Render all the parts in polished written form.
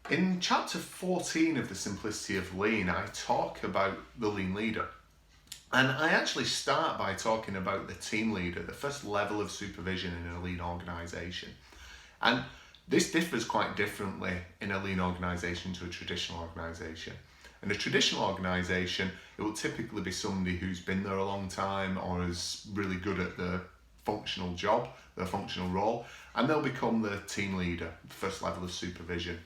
In chapter 14 of The Simplicity of Lean, I talk about the lean leader. And I actually start by talking about the team leader, the first level of supervision in a lean organisation. And this differs quite differently in a lean organisation to a traditional organisation. In a traditional organisation, it will typically be somebody who's been there a long time or is really good at the functional job, their functional role, and they'll become the team leader, the first level of supervision.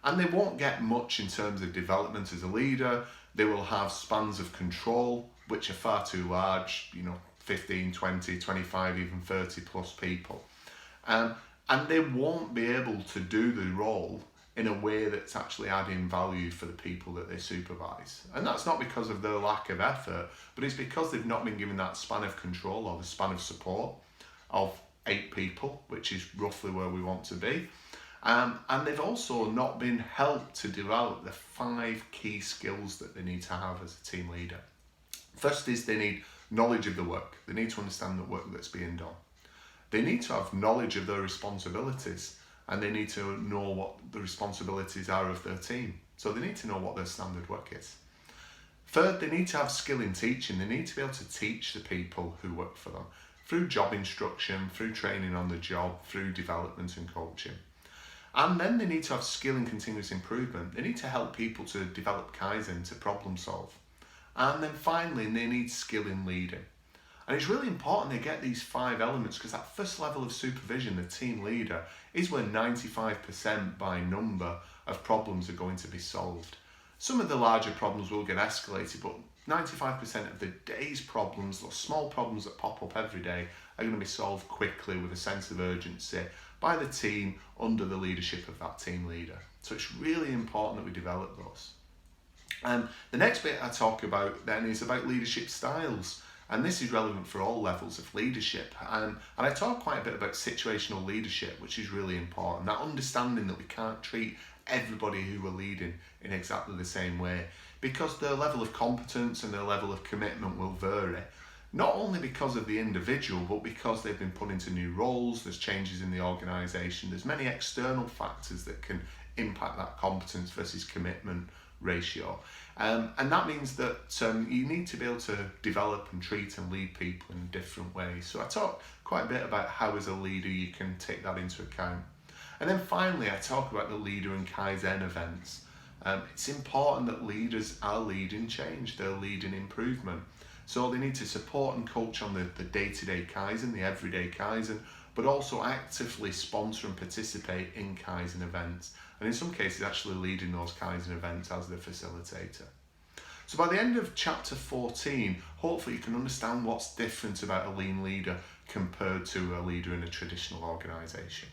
And they won't get much in terms of development as a leader. They will have spans of control, which are far too large, 15, 20, 25, even 30 plus people. And they won't be able to do the role in a way that's actually adding value for the people that they supervise. And that's not because of their lack of effort, but it's because they've not been given that span of control or the span of support of 8 people, which is roughly where we want to be. And they've also not been helped to develop the 5 key skills that they need to have as a team leader. First is they need knowledge of the work. They need to understand the work that's being done. They need to have knowledge of their responsibilities, and they need to know what the responsibilities are of their team. So they need to know what their standard work is. Third, they need to have skill in teaching. They need to be able to teach the people who work for them through job instruction, through training on the job, through development and coaching. And then they need to have skill in continuous improvement. They need to help people to develop Kaizen, to problem solve. And then finally, they need skill in leading. And it's really important they get these 5 elements, because that first level of supervision, the team leader, is where 95% by number of problems are going to be solved. Some of the larger problems will get escalated, but 95% of the day's problems, those small problems that pop up every day, are going to be solved quickly with a sense of urgency by the team under the leadership of that team leader. So it's really important that we develop those. The next bit I talk about then is about leadership styles. And this is relevant for all levels of leadership. And I talk quite a bit about situational leadership, which is really important. That understanding that we can't treat everybody who we're leading in exactly the same way, because their level of competence and their level of commitment will vary. Not only because of the individual, but because they've been put into new roles, there's changes in the organisation, there's many external factors that can impact that competence versus commitment ratio. And that means that you need to be able to develop and treat and lead people in different ways. So I talk quite a bit about how as a leader you can take that into account. And then finally I talk about the leader and Kaizen events. It's important that leaders are leading change, they're leading improvement. So they need to support and coach on the day-to-day Kaizen, the everyday Kaizen, but also actively sponsor and participate in Kaizen events. And in some cases actually leading those Kaizen events as the facilitator. So by the end of chapter 14, hopefully you can understand what's different about a lean leader compared to a leader in a traditional organisation.